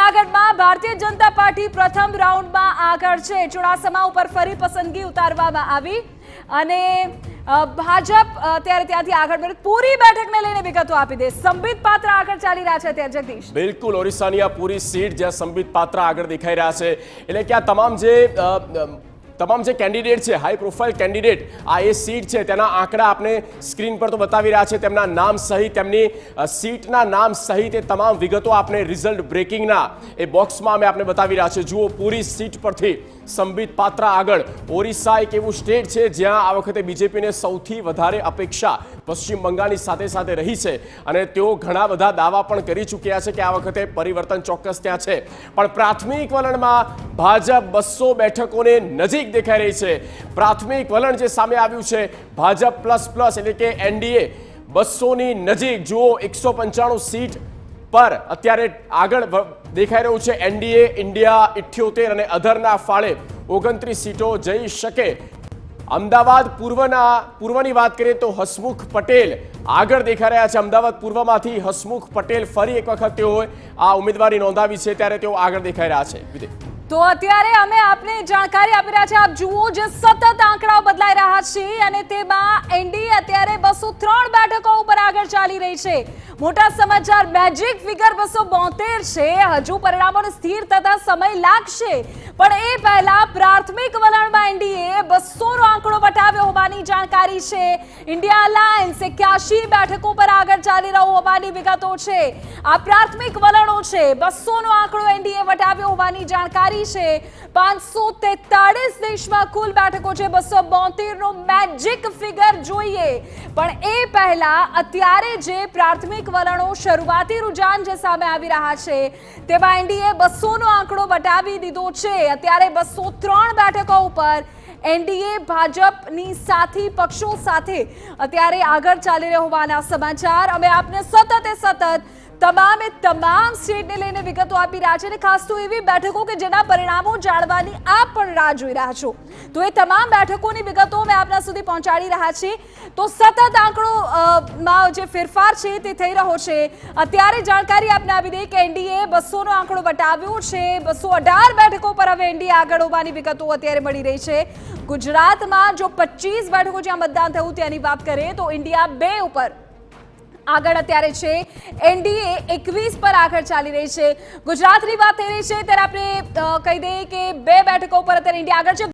જૂનાગઢમાં ભારતીય જનતા પાર્ટી પ્રથમ રાઉન્ડમાં આગળ છે। ચુડાસમા ઉપર ફરી પસંદગી ઉતારવામાં આવી અને ભાજપ ત્યારે ત્યાંથી આગળ વધે। પૂરી બેઠકને લઈને વિગતો આપી દે સંબિત પાત્ર આગળ ચાલી રહ્યા છે ત્યાં જગદીશ। બિલકુલ ઓરિસ્સાની આ પૂરી સીટ જ્યાં સંબિત પાત્ર આગળ દેખાઈ રહ્યા છે, એટલે કે આ તમામ જે કેન્ડિડેટ છે, હાઈ પ્રોફાઇલ કેન્ડિડેટ, આ એ સીટ છે તેના આંકડા આપણે સ્ક્રીન પર તો બતાવી રહ્યા છે। તેમના નામ સહિત, તેમની સીટના નામ સહિત એ તમામ વિગતો આપણે રિઝલ્ટ બ્રેકિંગના એ બોક્સમાં અમે આપણે બતાવી રહ્યા છે। જુઓ, પૂરી સીટ પરથી સંબિત પાત્ર આગળ। ઓરિસ્સા એક એવું સ્ટેટ છે જ્યાં આ વખતે બીજેપીને સૌથી વધારે અપેક્ષા પશ્ચિમ બંગાળની સાથે સાથે રહી છે અને તેઓ ઘણા બધા દાવા પણ કરી ચૂક્યા છે કે આ વખતે પરિવર્તન ચોક્કસ ત્યાં છે, પણ પ્રાથમિક વલણમાં ભાજપ 200 બેઠકોને નજીક દેખાઈ રહી છે। પ્રાથમિક વલણ જે સામે આવ્યું છે, ભાજપ પ્લસ પ્લસ એટલે કે એનડીએ 200ની નજીક। જુઓ, 195 સીટ પર અત્યારે આગળ દેખાઈ રહ્યું છે એનડીએ। ઇન્ડિયા 78 અને અધરના ફાળે 29 સીટો જઈ શકે। અમદાવાદ પૂર્વની વાત કરીએ તો હસમુખ પટેલ આગળ દેખાઈ રહ્યા છે। અમદાવાદ પૂર્વમાંથી હસમુખ પટેલ ફરી એક વખત તેઓએ આ ઉમેદવારી નોંધાવી છે ત્યારે તેઓ આગળ દેખાઈ રહ્યા છે। તો અત્યારે અમે આપને જાણકારી આપી રહ્યા છે। આપ જુઓ, જે સતત આંકડાઓ બદલાઈ રહ્યા છે અને તેમાં એનડીએ અત્યારે 203 બેઠકો ઉપર આગળ ચાલી રહી છે। મોટા સમાચાર, મેજિક ફિગર 272 છે। હજુ પરિણામોને સ્થિર થતા સમય લાગશે, પણ એ પહેલા પ્રાથમિક વલણમાં એનડીએ 200 નો આંકડો વટાવ્યો હોવાની જાણકારી છે। ઇન્ડિયા અલાયન્સ 81 બેઠકો પર આગળ ચાલી રહ્યું હોવાની વિગતો છે। આ પ્રાથમિક વલણો છે। 200 નો આંકડો એનડીએ વટાવ્યો હોવાની જાણકારી છે। 543 દેશમાં કુલ બેઠકો છે। 272 નો મેજિક ફિગર જોઈએ, પણ એ પહેલા અત્યારે જે પ્રાથમિક વલણો, શરૂઆતી રુઝાન જે સામે આવી રહ્યા છે તેમાં એનડીએ 200 નો આંકડો વટાવી દીધો છે। અત્યારે 203 બેઠકો ઉપર એનડીએ ભાજપની સાથી પક્ષો સાથે અત્યારે આગળ ચાલી રહ્યા હોવાના સમાચાર અમે આપને સતત તમામ સ્ટેટને લઈને વિગતો આપી રહ્યા છે અને ખાસ તો એવી બેઠકો કે જેના પરિણામો જાણવાની આપ પણ રાહ જોઈ રહ્યા છો, તો એ તમામ બેઠકોની વિગતો અમે આપના સુધી પહોંચાડી રહ્યા છીએ। તો સતત આંકડોમાં જે ફેરફાર છે તે થઈ રહ્યો છે। અત્યારે જાણકારી આપને આપી દઈએ કે એનડીએ 200 નો આંકડો વટાવ્યો છે। 218 બેઠકો પર હવે એનડીએ આગળ હોવાની વિગતો અત્યારે મળી રહી છે। ગુજરાતમાં જો 25 બેઠકો જ્યાં મતદાન થયું તેની વાત કરીએ તો ઇન્ડિયા 2 ઉપર આગળ અત્યારે છે। એનડીએ 21 પર આગળ ચાલી રહી છે। ગુજરાતની વાત થઈ રહી છે ત્યારે આપણે કહી દઈએ કે 2 બેઠકો પર અત્યારે ઇન્ડિયા આગળ છે।